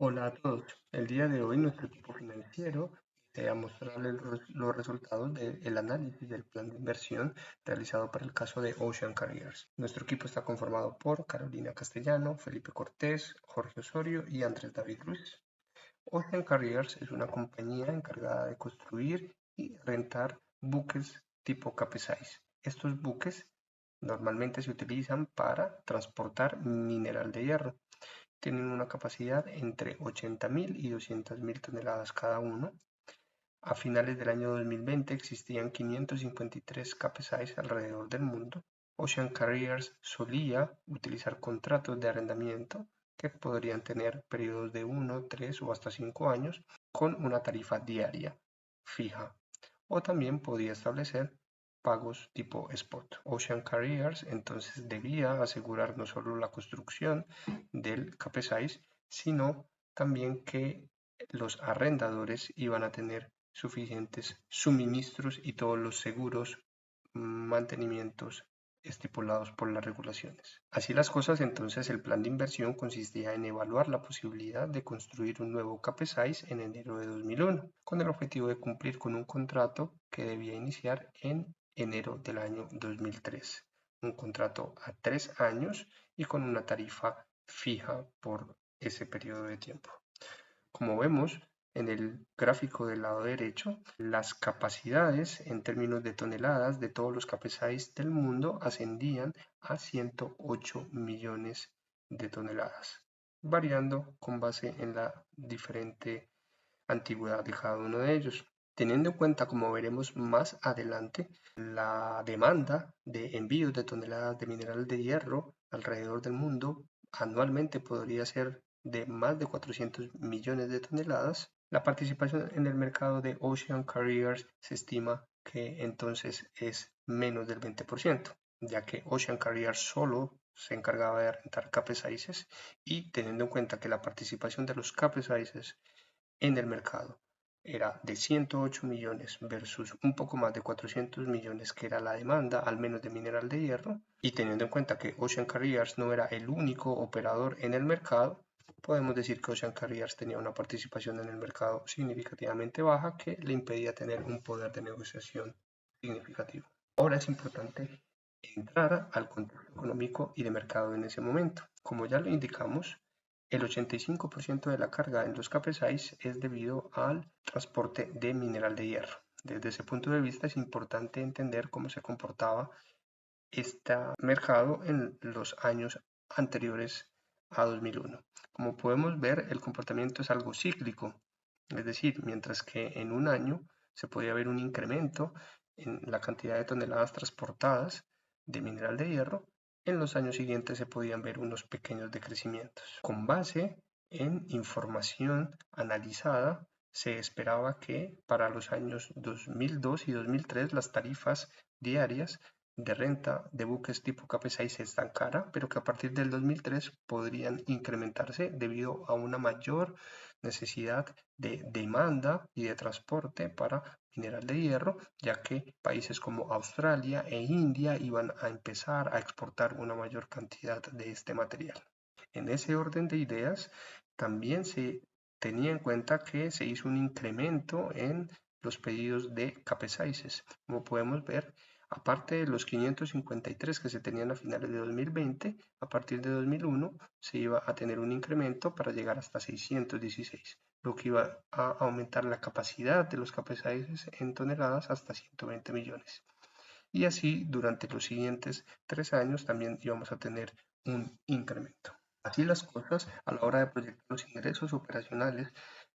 Hola a todos. El día de hoy nuestro equipo financiero desea mostrarles los resultados del análisis del plan de inversión realizado para el caso de Ocean Carriers. Nuestro equipo está conformado por Carolina Castellano, Felipe Cortés, Jorge Osorio y Andrés David Ruiz. Ocean Carriers es una compañía encargada de construir y rentar buques tipo Capesize. Estos buques normalmente se utilizan para transportar mineral de hierro. Tienen una capacidad entre 80.000 y 200.000 toneladas cada uno. A finales del año 2020 existían 553 Capesize alrededor del mundo. Ocean Carriers solía utilizar contratos de arrendamiento que podrían tener periodos de 1, 3 o hasta 5 años con una tarifa diaria fija. O también podía establecer pagos tipo spot. Ocean Carriers entonces debía asegurar no solo la construcción del Capesize, sino también que los arrendadores iban a tener suficientes suministros y todos los seguros, mantenimientos estipulados por las regulaciones. Así las cosas, entonces el plan de inversión consistía en evaluar la posibilidad de construir un nuevo Capesize en enero de 2001, con el objetivo de cumplir con un contrato que debía iniciar en enero del año 2003, un contrato a 3 años y con una tarifa fija por ese periodo de tiempo. Como vemos en el gráfico del lado derecho, las capacidades en términos de toneladas de todos los Capesize del mundo ascendían a 108 millones de toneladas, variando con base en la diferente antigüedad de cada uno de ellos. Teniendo en cuenta, como veremos más adelante, la demanda de envíos de toneladas de mineral de hierro alrededor del mundo anualmente podría ser de más de 400 millones de toneladas. La participación en el mercado de Ocean Carriers se estima que entonces es menos del 20%, ya que Ocean Carriers solo se encargaba de rentar capesizes y teniendo en cuenta que la participación de los capesizes en el mercado era de 108 millones versus un poco más de 400 millones que era la demanda, al menos de mineral de hierro, y teniendo en cuenta que Ocean Carriers no era el único operador en el mercado, podemos decir que Ocean Carriers tenía una participación en el mercado significativamente baja que le impedía tener un poder de negociación significativo. Ahora es importante entrar al contexto económico y de mercado en ese momento. Como ya lo indicamos, el 85% de la carga en los Capesize es debido al transporte de mineral de hierro. Desde ese punto de vista es importante entender cómo se comportaba este mercado en los años anteriores a 2001. Como podemos ver, el comportamiento es algo cíclico, es decir, mientras que en un año se podía ver un incremento en la cantidad de toneladas transportadas de mineral de hierro, en los años siguientes se podían ver unos pequeños decrecimientos. Con base en información analizada, se esperaba que para los años 2002 y 2003 las tarifas diarias de renta de buques tipo Capesize se estancara, pero que a partir del 2003 podrían incrementarse debido a una mayor necesidad de demanda y de transporte para mineral de hierro, ya que países como Australia e India iban a empezar a exportar una mayor cantidad de este material. En ese orden de ideas, también se tenía en cuenta que se hizo un incremento en los pedidos de capesizes. Como podemos ver, aparte de los 553 que se tenían a finales de 2020, a partir de 2001 se iba a tener un incremento para llegar hasta 616, lo que iba a aumentar la capacidad de los capesizes en toneladas hasta 120 millones. Y así durante los siguientes 3 años también íbamos a tener un incremento. Así las cosas, a la hora de proyectar los ingresos operacionales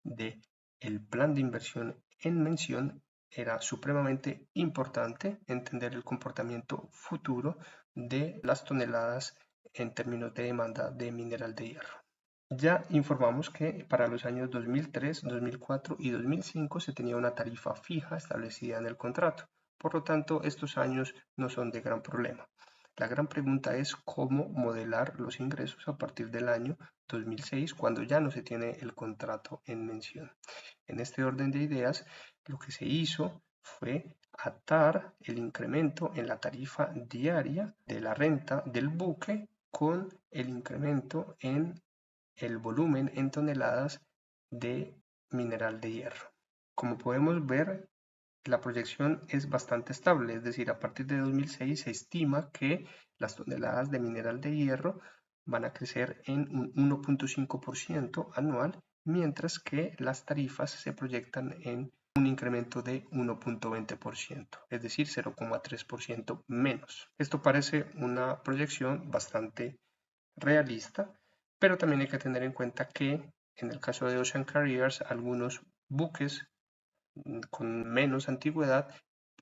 de el plan de inversión en mención, era supremamente importante entender el comportamiento futuro de las toneladas en términos de demanda de mineral de hierro. Ya informamos que para los años 2003, 2004 y 2005 se tenía una tarifa fija establecida en el contrato. Por lo tanto, estos años no son de gran problema. La gran pregunta es cómo modelar los ingresos a partir del año 2006, cuando ya no se tiene el contrato en mención. En este orden de ideas, lo que se hizo fue atar el incremento en la tarifa diaria de la renta del buque con el incremento en el volumen en toneladas de mineral de hierro. Como podemos ver, la proyección es bastante estable, es decir, a partir de 2006 se estima que las toneladas de mineral de hierro van a crecer en un 1.5% anual, mientras que las tarifas se proyectan en un incremento de 1.20%, es decir, 0.3% menos. Esto parece una proyección bastante realista, pero también hay que tener en cuenta que en el caso de Ocean Carriers, algunos buques con menos antigüedad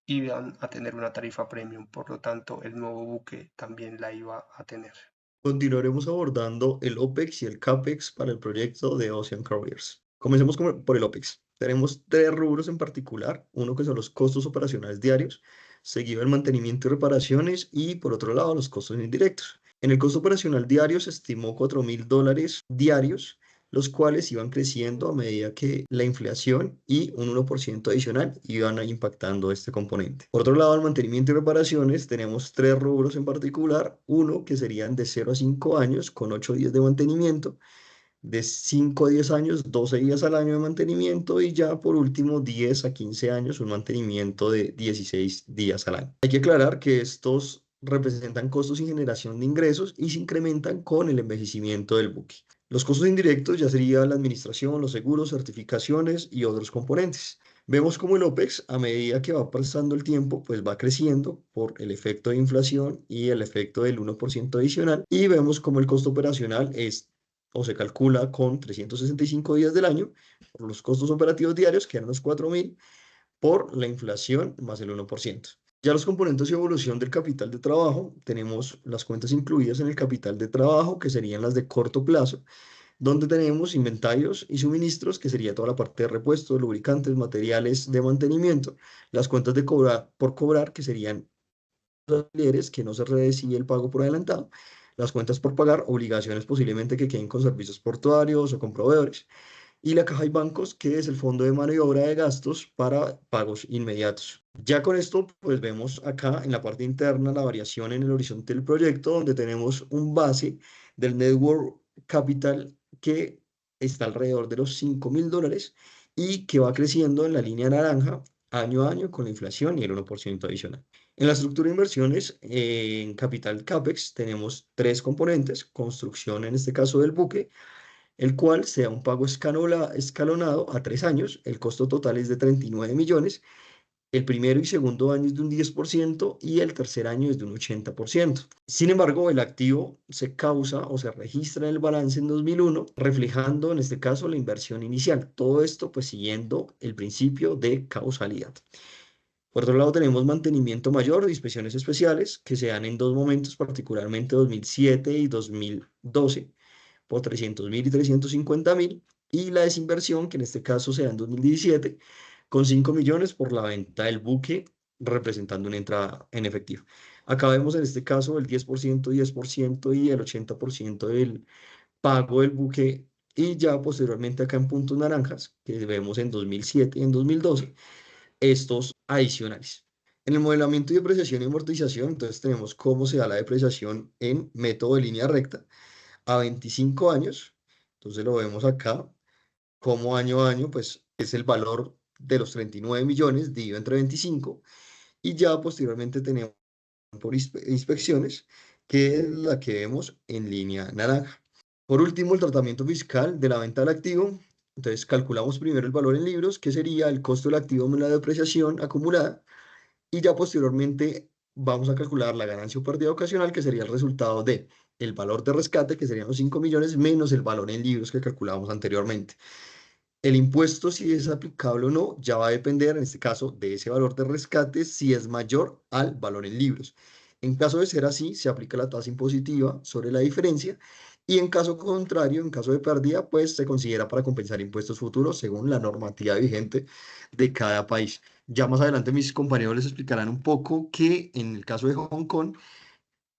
iban a tener una tarifa premium, por lo tanto el nuevo buque también la iba a tener. Continuaremos abordando el OPEX y el CAPEX para el proyecto de Ocean Carriers. Comencemos por el OPEX. Tenemos tres rubros en particular, uno que son los costos operacionales diarios, seguido el mantenimiento y reparaciones y por otro lado los costos indirectos. En el costo operacional diario se estimó $4.000 diarios, los cuales iban creciendo a medida que la inflación y un 1% adicional iban impactando este componente. Por otro lado, el mantenimiento y reparaciones tenemos tres rubros en particular, uno que serían de 0 a 5 años con 8 días de mantenimiento, de 5 a 10 años, 12 días al año de mantenimiento y ya por último 10 a 15 años un mantenimiento de 16 días al año. Hay que aclarar que estos representan costos sin generación de ingresos y se incrementan con el envejecimiento del buque. Los costos indirectos ya sería la administración, los seguros, certificaciones y otros componentes. Vemos como el OPEX, a medida que va pasando el tiempo, pues va creciendo por el efecto de inflación y el efecto del 1% adicional. Y vemos como el costo operacional es o se calcula con 365 días del año por los costos operativos diarios, que eran los 4.000, por la inflación más el 1%. Ya los componentes y evolución del capital de trabajo, tenemos las cuentas incluidas en el capital de trabajo, que serían las de corto plazo, donde tenemos inventarios y suministros, que sería toda la parte de repuestos, lubricantes, materiales de mantenimiento, las cuentas de cobrar por cobrar, que serían alquileres, que no se recibe el pago por adelantado, las cuentas por pagar, obligaciones posiblemente que queden con servicios portuarios o con proveedores, y la caja y bancos, que es el fondo de maniobra de gastos para pagos inmediatos. Ya con esto, pues vemos acá en la parte interna la variación en el horizonte del proyecto, donde tenemos un base del Network Capital que está alrededor de los $5.000 y que va creciendo en la línea naranja año a año con la inflación y el 1% adicional. En la estructura de inversiones, en capital CAPEX, tenemos tres componentes: construcción, en este caso del buque, el cual sea un pago escalonado a 3 años. El costo total es de 39 millones. El primero y segundo año es de un 10% y el tercer año es de un 80%. Sin embargo, el activo se causa o se registra en el balance en 2001, reflejando en este caso la inversión inicial. Todo esto pues siguiendo el principio de causalidad. Por otro lado, tenemos mantenimiento mayor de inspecciones especiales que se dan en dos momentos, particularmente 2007 y 2012, por 300.000 y 350.000, y la desinversión, que en este caso se da en 2017, con 5 millones por la venta del buque, representando una entrada en efectivo. Acá vemos en este caso el 10%, 10% y el 80% del pago del buque, y ya posteriormente acá en puntos naranjas, que vemos en 2007 y en 2012, estos adicionales. En el modelamiento y depreciación y amortización, entonces tenemos cómo se da la depreciación en método de línea recta a 25 años. Entonces lo vemos acá, como año a año, pues es el valor de los 39 millones dividido entre 25, y ya posteriormente tenemos por inspecciones, que es la que vemos en línea naranja. Por último, el tratamiento fiscal de la venta del activo. Entonces calculamos primero el valor en libros, que sería el costo del activo menos la depreciación acumulada, y ya posteriormente vamos a calcular la ganancia o pérdida ocasional, que sería el resultado de el valor de rescate, que serían los 5 millones, menos el valor en libros que calculábamos anteriormente. El impuesto, si es aplicable o no, ya va a depender, en este caso, de ese valor de rescate, si es mayor al valor en libros. En caso de ser así, se aplica la tasa impositiva sobre la diferencia, y en caso contrario, en caso de pérdida, pues se considera para compensar impuestos futuros según la normativa vigente de cada país. Ya más adelante mis compañeros les explicarán un poco que en el caso de Hong Kong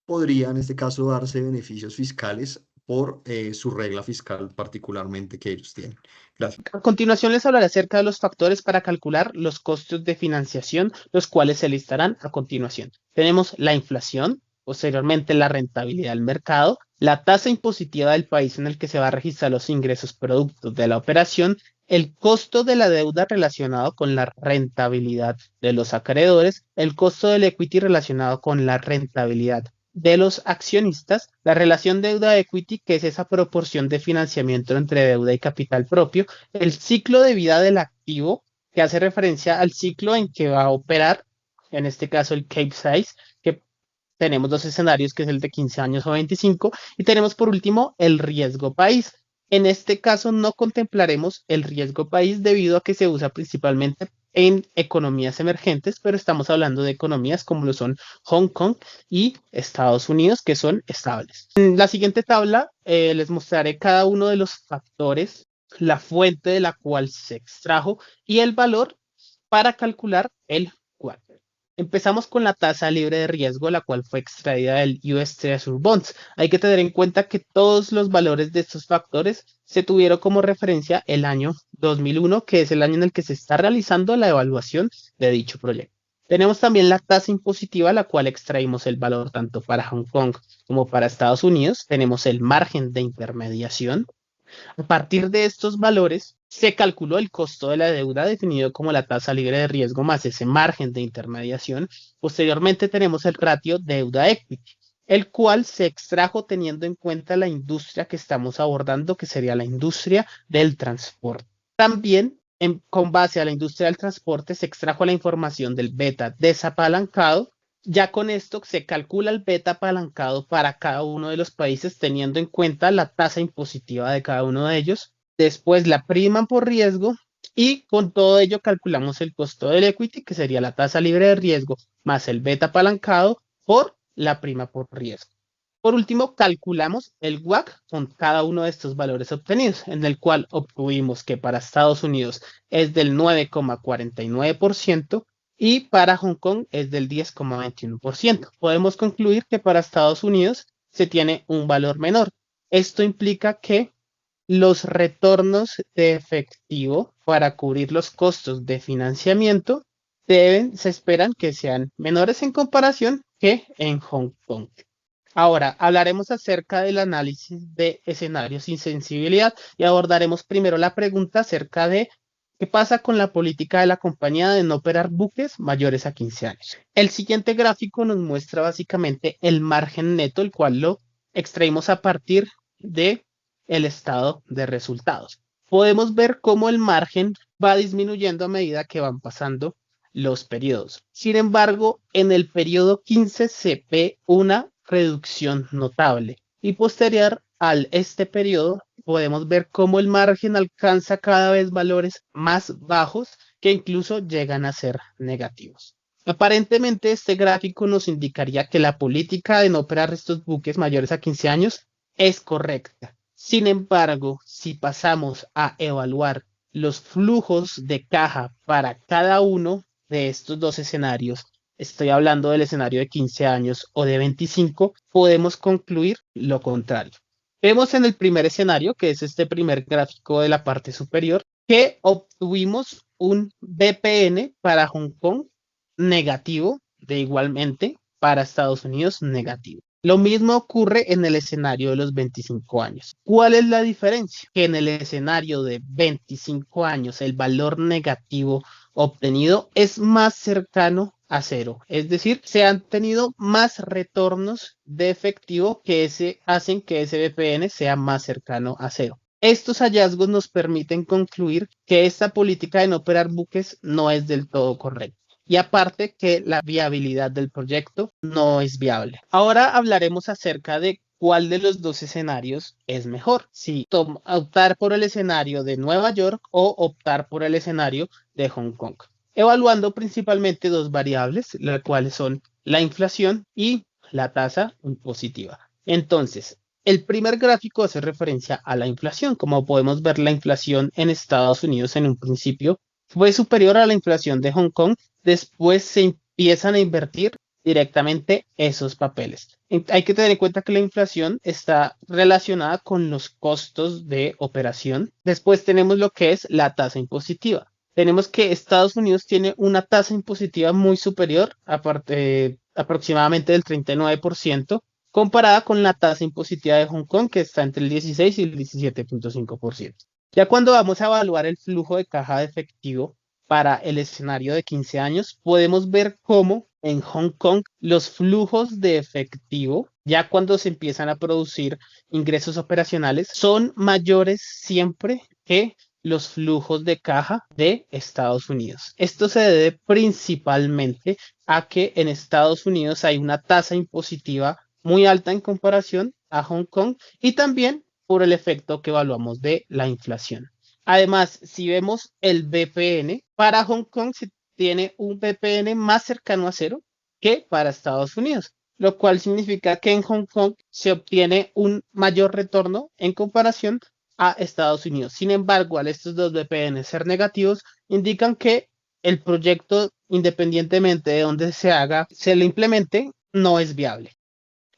podría en este caso darse beneficios fiscales por su regla fiscal particularmente que ellos tienen. Gracias. A continuación les hablaré acerca de los factores para calcular los costos de financiación, los cuales se listarán a continuación. Tenemos la inflación, posteriormente la rentabilidad del mercado, la tasa impositiva del país en el que se va a registrar los ingresos productos de la operación, el costo de la deuda relacionado con la rentabilidad de los acreedores, el costo del equity relacionado con la rentabilidad de los accionistas, la relación deuda-equity, que es esa proporción de financiamiento entre deuda y capital propio, el ciclo de vida del activo, que hace referencia al ciclo en que va a operar, en este caso el Capesize, que tenemos dos escenarios, que es el de 15 años o 25, y tenemos por último el riesgo país. En este caso no contemplaremos el riesgo país debido a que se usa principalmente en economías emergentes, pero estamos hablando de economías como lo son Hong Kong y Estados Unidos, que son estables. En la siguiente tabla les mostraré cada uno de los factores, la fuente de la cual se extrajo y el valor para calcular el WACC. Empezamos con la tasa libre de riesgo, la cual fue extraída del US Treasury Bonds. Hay que tener en cuenta que todos los valores de estos factores se tuvieron como referencia el año 2001, que es el año en el que se está realizando la evaluación de dicho proyecto. Tenemos también la tasa impositiva, la cual extraímos el valor tanto para Hong Kong como para Estados Unidos. Tenemos el margen de intermediación. A partir de estos valores, se calculó el costo de la deuda definido como la tasa libre de riesgo más ese margen de intermediación. Posteriormente tenemos el ratio deuda-equity, el cual se extrajo teniendo en cuenta la industria que estamos abordando, que sería la industria del transporte. También, con base a la industria del transporte, se extrajo la información del beta desapalancado. Ya con esto se calcula el beta apalancado para cada uno de los países teniendo en cuenta la tasa impositiva de cada uno de ellos. Después la prima por riesgo y con todo ello calculamos el costo del equity, que sería la tasa libre de riesgo más el beta apalancado por la prima por riesgo. Por último, calculamos el WACC con cada uno de estos valores obtenidos, en el cual obtuvimos que para Estados Unidos es del 9,49%, y para Hong Kong es del 10,21%. Podemos concluir que para Estados Unidos se tiene un valor menor. Esto implica que los retornos de efectivo para cubrir los costos de financiamiento se esperan que sean menores en comparación que en Hong Kong. Ahora hablaremos acerca del análisis de escenarios sin sensibilidad y abordaremos primero la pregunta acerca de ¿qué pasa con la política de la compañía de no operar buques mayores a 15 años? El siguiente gráfico nos muestra básicamente el margen neto, el cual lo extraímos a partir de el estado de resultados. Podemos ver cómo el margen va disminuyendo a medida que van pasando los periodos. Sin embargo, en el periodo 15 se ve una reducción notable y posterior a este periodo podemos ver cómo el margen alcanza cada vez valores más bajos que incluso llegan a ser negativos. Aparentemente este gráfico nos indicaría que la política de no operar estos buques mayores a 15 años es correcta. Sin embargo, si pasamos a evaluar los flujos de caja para cada uno de estos dos escenarios, estoy hablando del escenario de 15 años o de 25, podemos concluir lo contrario. Vemos en el primer escenario, que es este primer gráfico de la parte superior, que obtuvimos un BPN para Hong Kong negativo, de igualmente para Estados Unidos negativo. Lo mismo ocurre en el escenario de los 25 años. ¿Cuál es la diferencia? Que en el escenario de 25 años el valor negativo obtenido es más cercano a cero, es decir, se han tenido más retornos de efectivo que hacen que ese BPN sea más cercano a cero. Estos hallazgos nos permiten concluir que esta política de no operar buques no es del todo correcta. Y aparte que la viabilidad del proyecto no es viable. Ahora hablaremos acerca de cuál de los dos escenarios es mejor. Si optar por el escenario de Nueva York o optar por el escenario de Hong Kong. Evaluando principalmente dos variables, las cuales son la inflación y la tasa impositiva. Entonces, el primer gráfico hace referencia a la inflación. Como podemos ver, la inflación en Estados Unidos en un principio fue superior a la inflación de Hong Kong. Después se empiezan a invertir directamente esos papeles. Hay que tener en cuenta que la inflación está relacionada con los costos de operación. Después tenemos lo que es la tasa impositiva. Tenemos que Estados Unidos tiene una tasa impositiva muy superior, aproximadamente del 39%, comparada con la tasa impositiva de Hong Kong, que está entre el 16 y el 17.5%. Ya cuando vamos a evaluar el flujo de caja de efectivo para el escenario de 15 años, podemos ver cómo en Hong Kong los flujos de efectivo, ya cuando se empiezan a producir ingresos operacionales, son mayores siempre que los flujos de caja de Estados Unidos. Esto se debe principalmente a que en Estados Unidos hay una tasa impositiva muy alta en comparación a Hong Kong y también por el efecto que evaluamos de la inflación. Además, si vemos el BPN, para Hong Kong se tiene un BPN más cercano a cero que para Estados Unidos, lo cual significa que en Hong Kong se obtiene un mayor retorno en comparación a Estados Unidos. Sin embargo, al estos dos VPN ser negativos, indican que el proyecto, independientemente de dónde se haga, se le implemente, no es viable.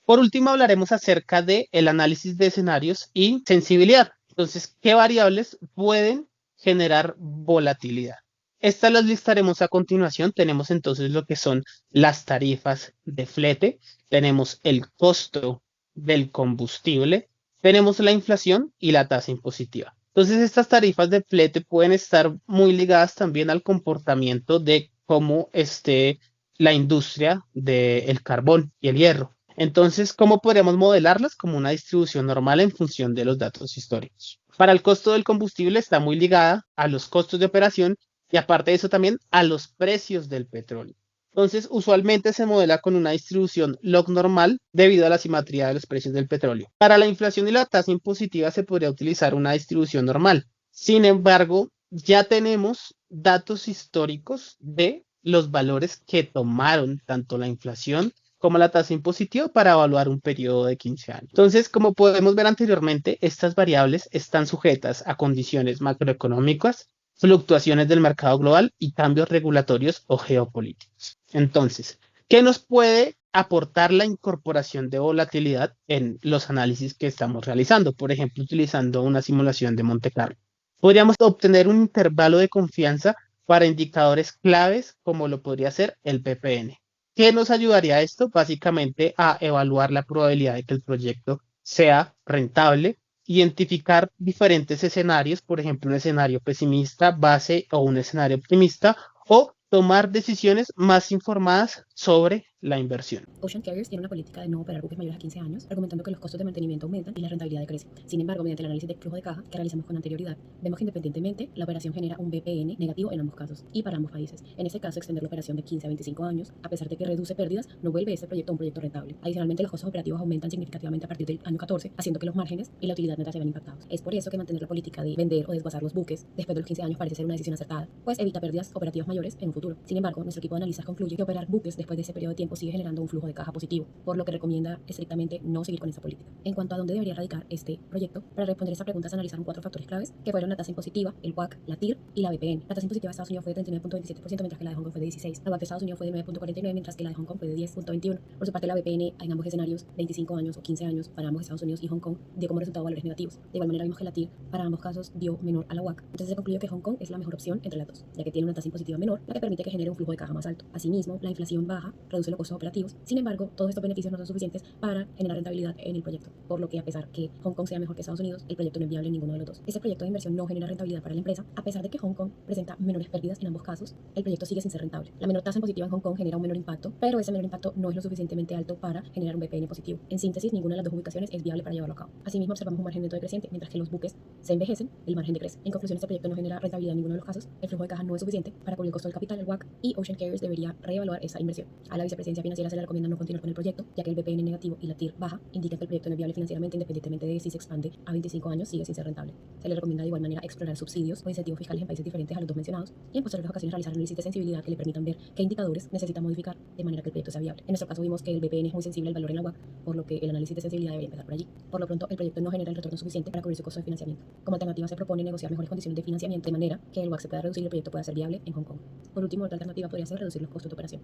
Por último, hablaremos acerca del análisis de escenarios y sensibilidad. Entonces, ¿qué variables pueden generar volatilidad? Estas las listaremos a continuación. Tenemos entonces lo que son las tarifas de flete, tenemos el costo del combustible, tenemos la inflación y la tasa impositiva. Entonces, estas tarifas de flete pueden estar muy ligadas también al comportamiento de cómo esté la industria del carbón y el hierro. Entonces, ¿cómo podríamos modelarlas? Como una distribución normal en función de los datos históricos. Para el costo del combustible está muy ligada a los costos de operación y aparte de eso también a los precios del petróleo. Entonces, usualmente se modela con una distribución log normal debido a la simetría de los precios del petróleo. Para la inflación y la tasa impositiva se podría utilizar una distribución normal. Sin embargo, ya tenemos datos históricos de los valores que tomaron tanto la inflación como la tasa impositiva para evaluar un periodo de 15 años. Entonces, como podemos ver anteriormente, estas variables están sujetas a condiciones macroeconómicas, fluctuaciones del mercado global y cambios regulatorios o geopolíticos. Entonces, ¿qué nos puede aportar la incorporación de volatilidad en los análisis que estamos realizando? Por ejemplo, utilizando una simulación de Monte Carlo. Podríamos obtener un intervalo de confianza para indicadores claves como lo podría ser el PPN. ¿Qué nos ayudaría esto? Básicamente a evaluar la probabilidad de que el proyecto sea rentable, identificar diferentes escenarios, por ejemplo, un escenario pesimista, base o un escenario optimista, o tomar decisiones más informadas sobre la inversión. Ocean Carriers tiene una política de no operar buques mayores a 15 años, argumentando que los costos de mantenimiento aumentan y la rentabilidad decrece. Sin embargo, mediante el análisis de flujo de caja que realizamos con anterioridad, vemos que independientemente la operación genera un BPN negativo en ambos casos y para ambos países. En este caso, extender la operación de 15 a 25 años, a pesar de que reduce pérdidas, no vuelve este proyecto un proyecto rentable. Adicionalmente, los costos operativos aumentan significativamente a partir del año 14, haciendo que los márgenes y la utilidad neta se vean impactados. Es por eso que mantener la política de vender o desguazar los buques después de los 15 años parece ser una decisión acertada, pues evita pérdidas operativas mayores en un futuro. Sin embargo, nuestro equipo de analistas concluye que operar buques después de ese periodo de tiempo sigue generando un flujo de caja positivo, por lo que recomienda estrictamente no seguir con esa política. En cuanto a dónde debería radicar este proyecto, para responder esta pregunta se analizaron 4 factores claves, que fueron la tasa impositiva, el WACC, la TIR y la BPN. La tasa impositiva de Estados Unidos fue de 39.27%, mientras que la de Hong Kong fue de 16%. La WACC de Estados Unidos fue de 9.49%, mientras que la de Hong Kong fue de 10.21%. Por su parte, la BPN en ambos escenarios, 25 años o 15 años para ambos Estados Unidos y Hong Kong, dio como resultado valores negativos. De igual manera, vimos que la TIR para ambos casos dio menor a la WACC. Entonces se concluyó que Hong Kong es la mejor opción entre las dos, ya que tiene una tasa impositiva menor, la que permite que genere un flujo de caja más alto. Asimismo, la inflación baja reduce los costos operativos. Sin embargo, todos estos beneficios no son suficientes para generar rentabilidad en el proyecto, por lo que a pesar que Hong Kong sea mejor que Estados Unidos, el proyecto no es viable en ninguno de los dos. Este proyecto de inversión no genera rentabilidad para la empresa, a pesar de que Hong Kong presenta menores pérdidas en ambos casos, el proyecto sigue sin ser rentable. La menor tasa impositiva en Hong Kong genera un menor impacto, pero ese menor impacto no es lo suficientemente alto para generar un BPN positivo. En síntesis, ninguna de las dos ubicaciones es viable para llevarlo a cabo. Asimismo, observamos un margen neto decreciente, mientras que los buques se envejecen, el margen decrece. En conclusión, este proyecto no genera rentabilidad en ninguno de los casos, el flujo de caja no es suficiente para cubrir el costo del capital, el WACC, y Ocean Carriers debería reevaluar esa inversión. A la vicepresidencia financiera se le recomienda no continuar con el proyecto, ya que el BPN negativo y la TIR baja indican que el proyecto no es viable financieramente, independientemente de si se expande a 25 años, sigue sin ser rentable. Se le recomienda de igual manera explorar subsidios o incentivos fiscales en países diferentes a los dos mencionados y en posteriores ocasiones realizar análisis de sensibilidad que le permitan ver qué indicadores necesita modificar de manera que el proyecto sea viable. En nuestro caso vimos que el BPN es muy sensible al valor en la WACC, por lo que el análisis de sensibilidad debería empezar por allí. Por lo pronto, el proyecto no genera el retorno suficiente para cubrir su costo de financiamiento. Como alternativa se propone negociar mejores condiciones de financiamiento de manera que el WACC se pueda reducir y el proyecto pueda ser viable en Hong Kong. Por último, otra alternativa podría ser reducir los costos de operación.